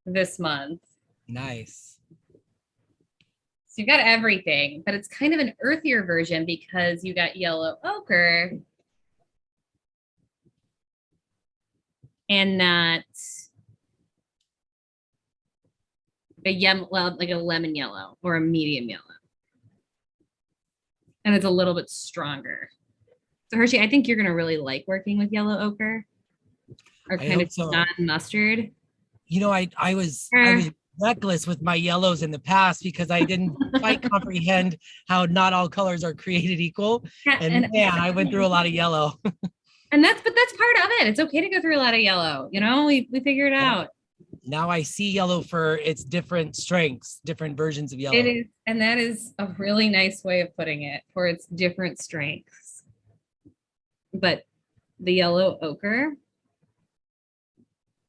this month. Nice. So you've got everything, but it's kind of an earthier version because you got yellow ochre and not like a lemon yellow or a medium yellow. And it's a little bit stronger. So Hershey, I think you're gonna really like working with yellow ochre or kind of non-mustard. You know, I was reckless with my yellows in the past because I didn't quite comprehend how not all colors are created equal. Yeah, and man, I went through a lot of yellow. And that's part of it. It's okay to go through a lot of yellow. You know, we figure it out. Now I see yellow for its different strengths, different versions of yellow. It is, and that is a really nice way of putting it, for its different strengths. But the yellow ochre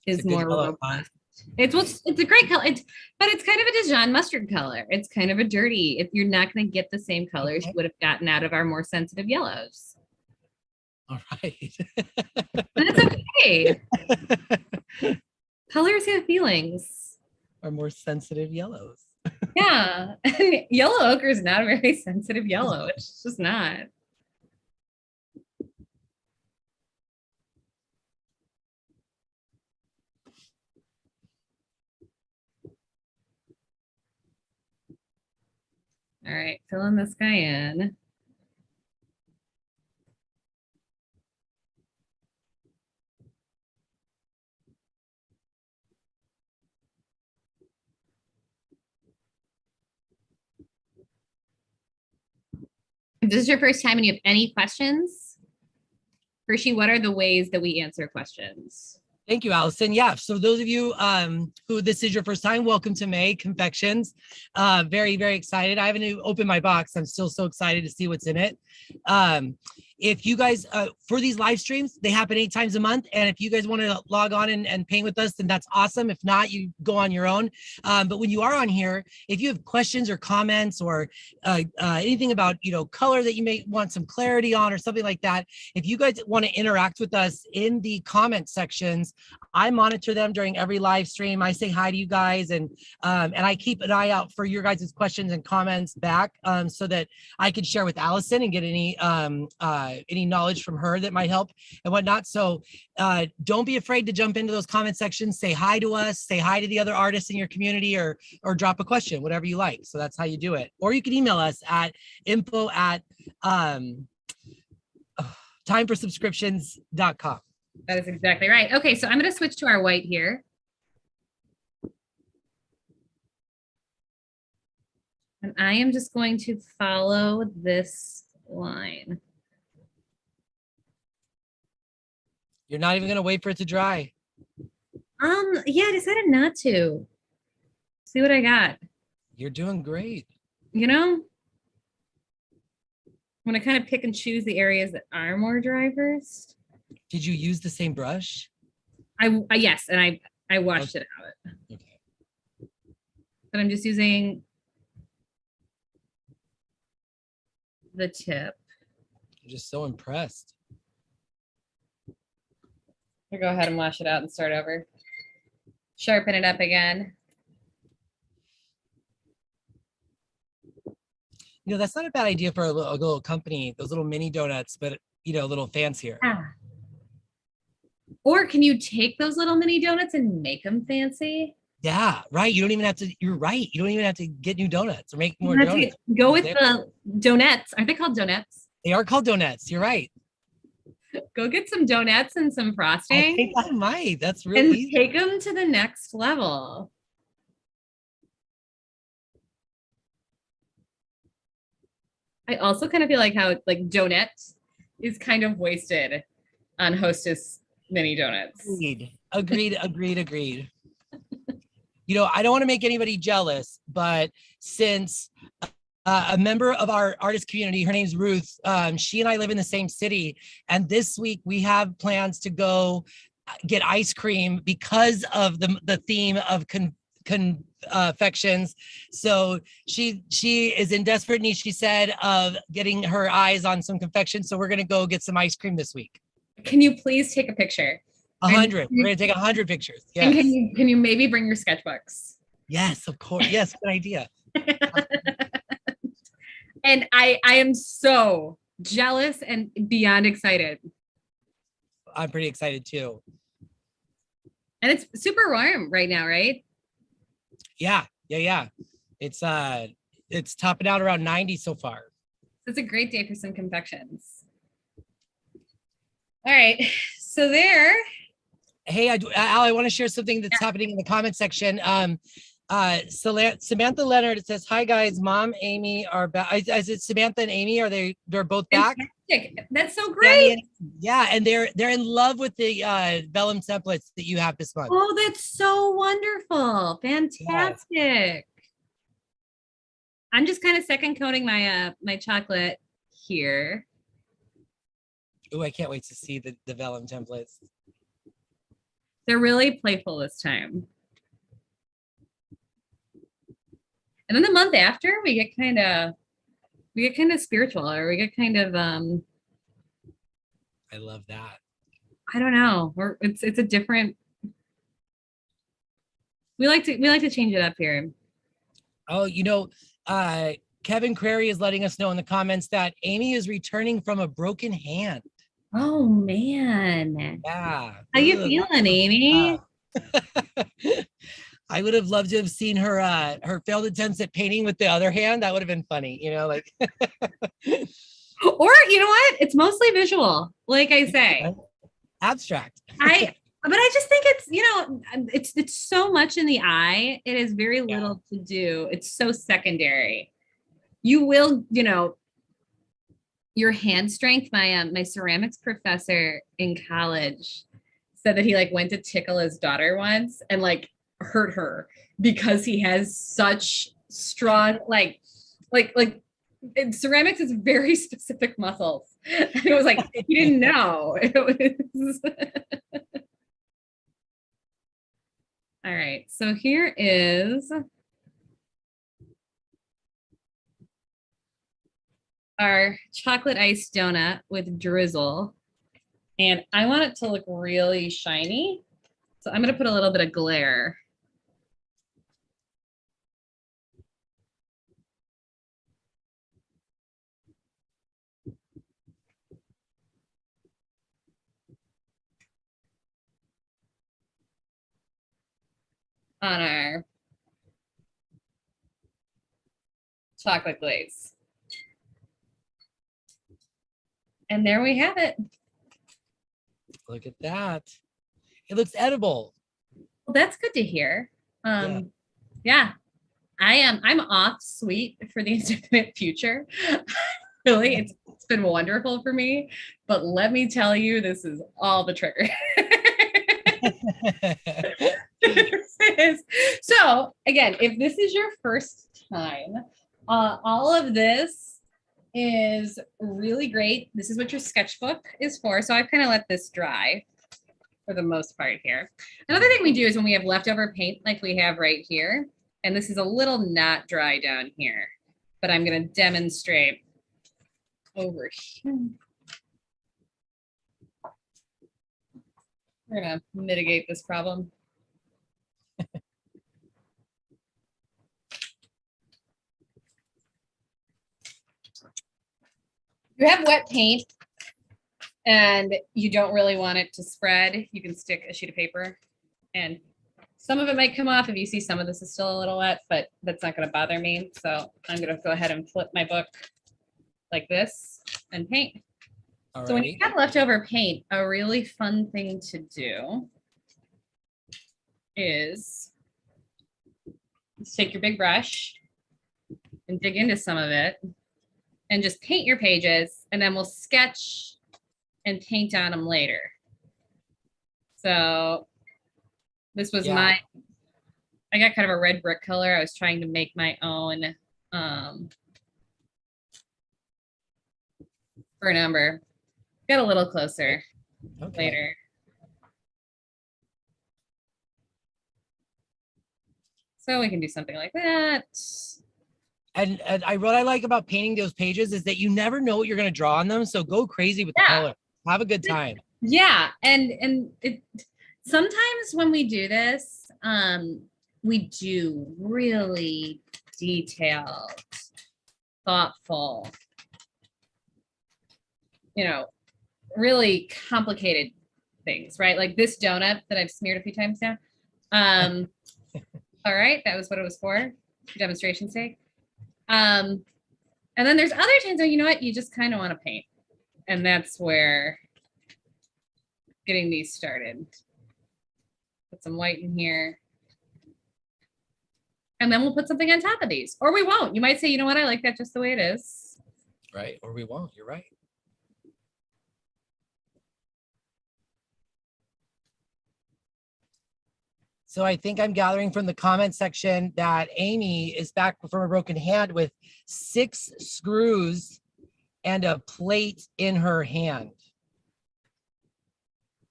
is more robust. It's a great color. But it's kind of a Dijon mustard color. It's kind of a dirty. If you're not going to get the same colors you would have gotten out of our more sensitive yellows. All right. That's okay. Colors have feelings. Are more sensitive yellows. Yeah. Yellow ochre is not a very sensitive yellow. It's just not. All right, filling this guy in. If this is your first time and you have any questions, Hershey, what are the ways that we answer questions? Thank you, Allison. Yeah, so those of you who this is your first time, welcome to May Confections. Very, very excited. I haven't even opened my box. I'm still so excited to see what's in it. If you guys, for these live streams, they happen 8 times a month. And if you guys want to log on and paint with us, then that's awesome. If not, you go on your own. But when you are on here, if you have questions or comments or anything about, color that you may want some clarity on or something like that, if you guys want to interact with us in the comment sections, I monitor them during every live stream. I say hi to you guys and I keep an eye out for your guys' questions and comments back so that I can share with Allison and get any knowledge from her that might help and whatnot. So don't be afraid to jump into those comment sections, say hi to us, say hi to the other artists in your community or drop a question, whatever you like. So that's how you do it. Or you can email us at info@timeforsubscriptions.com. That is exactly right. Okay, so I'm going to switch to our white here. And I am just going to follow this line. You're not even going to wait for it to dry. Yeah, I decided not to. See what I got. You're doing great. I'm going to kind of pick and choose the areas that are more dry first. Did you use the same brush? Yes, and I washed it out. Okay. But I'm just using the tip. I'm just so impressed. I'll go ahead and wash it out and start over. Sharpen it up again. That's not a bad idea for a little company, those little mini donuts, but a little fancier. Or can you take those little mini donuts and make them fancy? Yeah, right. You don't even have to, you're right. You don't even have to get new donuts or make more donuts. Go with the donuts. Aren't they called donuts? They are called donuts. You're right. Go get some donuts and some frosting. I think I might. That's really easy. Take them to the next level. I also kind of feel like how donuts is kind of wasted on Hostess mini donuts. Agreed. I don't want to make anybody jealous, but since a member of our artist community. Her name's Ruth. She and I live in the same city. And this week we have plans to go get ice cream because of the theme of confections. So she is in desperate need, she said, of getting her eyes on some confections. So we're going to go get some ice cream this week. Can you please take a picture? 100. We're going to take 100 pictures. Yes. And can you maybe bring your sketchbooks? Yes, of course. Yes, good idea. And I am so jealous and beyond excited. I'm pretty excited too. And it's super warm right now, right? Yeah. It's topping out around 90 so far. It's a great day for some confections. All right. So there. Hey, Al, I want to share something that's happening in the comment section. Samantha Leonard says, "Hi guys, Mom, Amy are back." Is it Samantha and Amy? They're both back? Fantastic. That's so great. Yeah, and they're in love with the vellum templates that you have this month. Oh, that's so wonderful. Fantastic. Yeah. I'm just kind of second coating my my chocolate here. Oh, I can't wait to see the vellum templates. They're really playful this time. And then the month after, we get kind of spiritual, or we get kind of I love that. I don't know. It's a different. We like to change it up here. Oh, Kevin Crary is letting us know in the comments that Amy is returning from a broken hand. Oh man. Yeah. How you feeling, Amy? I would have loved to have seen her failed attempts at painting with the other hand. That would have been funny, like. Or you know what? It's mostly visual, like I say. Abstract. But I just think it's it's so much in the eye. It is very little to do. It's so secondary. You will, your hand strength. My ceramics professor in college said that he went to tickle his daughter once and hurt her because he has such strong ceramics is very specific muscles. And it was he didn't know. It was all right. So here is our chocolate ice donut with drizzle. And I want it to look really shiny. So I'm going to put a little bit of glare. On our chocolate glaze. And there we have it. Look at that. It looks edible. Well, that's good to hear. Yeah. I'm off sweet for the indefinite future. Really, it's been wonderful for me. But let me tell you, this is all the trigger. So again, if this is your first time, all of this is really great. This is what your sketchbook is for. So I've kind of let this dry for the most part here. Another thing we do is when we have leftover paint like we have right here, and this is a little not dry down here, but I'm going to demonstrate over here. We're going to mitigate this problem. You have wet paint and you don't really want it to spread, you can stick a sheet of paper and some of it might come off if you see some of this is still a little wet, but that's not going to bother me. So I'm going to go ahead and flip my book like this and paint. Alrighty. So when you have leftover paint, a really fun thing to do is take your big brush and dig into some of it and just paint your pages, and then we'll sketch and paint on them later. So this was I got kind of a red brick color. I was trying to make my own for number. Get a little closer Okay. later. So we can do something like that. And what I like about painting those pages is that you never know what you're going to draw on them. So go crazy with the Yeah. color. Have a good time. Yeah, and it sometimes when we do this, we do really detailed, thoughtful, really complicated things, right? Like this donut that I've smeared a few times now. All right, that was what it was for demonstration sake. And then there's other times where, you know what, you just kind of want to paint. And that's where getting these started. Put some white in here. And then we'll put something on top of these. Or we won't. You might say, you know what, I like that just the way it is. Right. Or we won't. You're right. So I think I'm gathering from the comment section that Amy is back from a broken hand with 6 screws and a plate in her hand.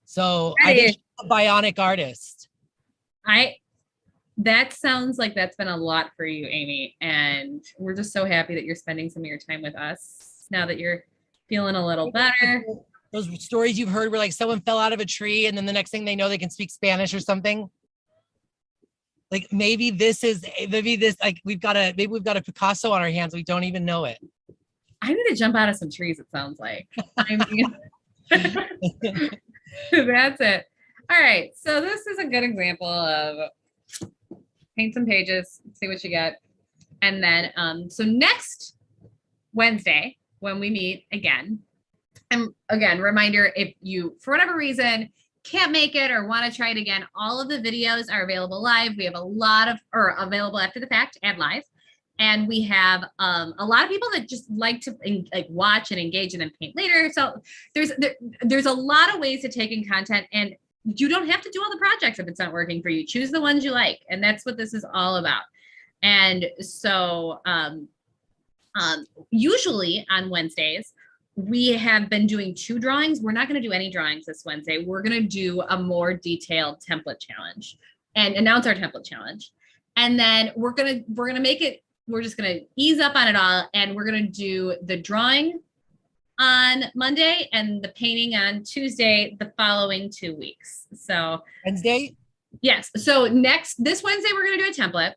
So I think she's a bionic artist. That sounds like that's been a lot for you, Amy. And we're just so happy that you're spending some of your time with us now that you're feeling a little better. Those stories you've heard where like someone fell out of a tree and then the next thing they know they can speak Spanish or something. Like maybe like we've got a Picasso on our hands. We don't even know it. I need to jump out of some trees, it sounds like. I mean, that's it. All right. So this is a good example of paint some pages, see what you get. And then, so next Wednesday, when we meet again, and again, reminder, if you, for whatever reason, can't make it or want to try it again, all of the videos are available live. We have a lot of, or available after the fact and live. And we have a lot of people that just like to like watch and engage and then paint later. So there's a lot of ways to take in content, and you don't have to do all the projects if it's not working for you. Choose the ones you like. And that's what this is all about. And so usually on Wednesdays, we have been doing 2 drawings. We're not going to do any drawings this Wednesday. We're going to do a more detailed template challenge and announce our template challenge. And then we're going to make it, we're just going to ease up on it all. And we're going to do the drawing on Monday and the painting on Tuesday, the following 2 weeks. So Wednesday? Yes. So this Wednesday, we're going to do a template.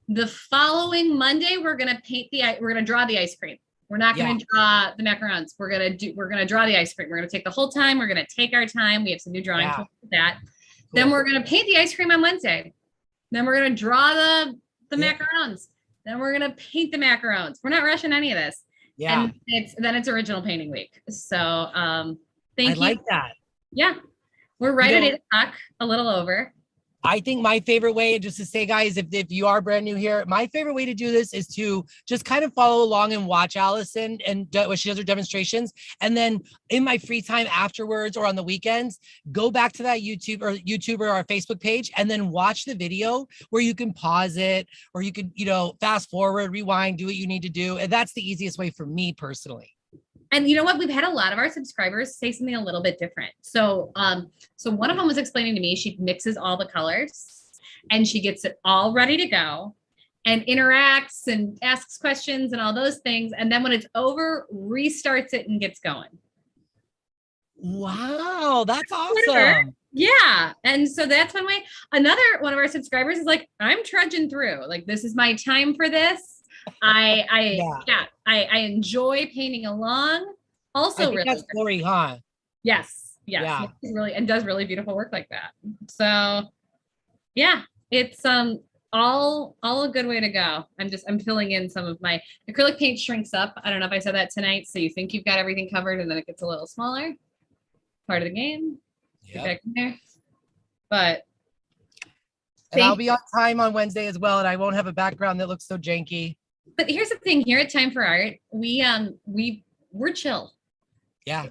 The following Monday, we're going to draw the ice cream. We're not going to draw the macarons. We're going to draw the ice cream. We're going to take the whole time. We're going to take our time. We have some new drawings for that. Cool. Then we're going to paint the ice cream on Wednesday. Then we're going to draw the macarons. Then we're going to paint the macarons. We're not rushing any of this. Yeah. And it's original painting week. So thank you. I like that. Yeah. We're right at 8 o'clock, a little over. I think my favorite way, just to say, guys, if you are brand new here, my favorite way to do this is to just kind of follow along and watch Allison and when she does her demonstrations. And then in my free time afterwards or on the weekends, go back to that YouTube or our Facebook page and then watch the video where you can pause it or you can, fast forward, rewind, do what you need to do. And that's the easiest way for me personally. And you know what? We've had a lot of our subscribers say something a little bit different. So, so one of them was explaining to me, she mixes all the colors and she gets it all ready to go and interacts and asks questions and all those things. And then when it's over, restarts it and gets going. Wow, that's awesome. Yeah. And so that's another one of our subscribers is like, I'm trudging through, like, this is my time for this. I enjoy painting along. Also, really that's Lori, huh? Yes. Yeah. Really, and does really beautiful work like that. So yeah, it's all a good way to go. I'm filling in some of my acrylic paint shrinks up. I don't know if I said that tonight. So you think you've got everything covered and then it gets a little smaller. Part of the game. Get back in there. But and I'll be on time on Wednesday as well, and I won't have a background that looks so janky. But here's the thing, here at Time for Art, we're chill. Yeah.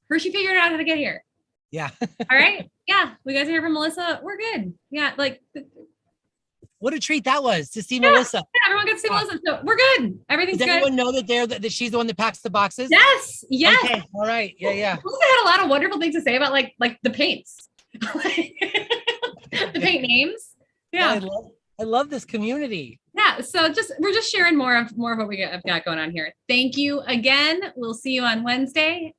Hershey figured out how to get here. Yeah. All right. Yeah. We guys are here from Melissa. We're good. Yeah. Like What a treat that was to see Yeah. Melissa. Yeah, everyone gets to see Yeah. Melissa. So we're good. Everything's Does good. everyone know that that she's the one that packs the boxes? Yes. Yes. Okay. All right. Yeah. Yeah. Melissa had a lot of wonderful things to say about like the paints. The paint names. Yeah. I love this community. Yeah. So we're just sharing more of what have got going on here. Thank you again. We'll see you on Wednesday.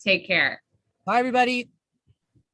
Take care. Bye, everybody.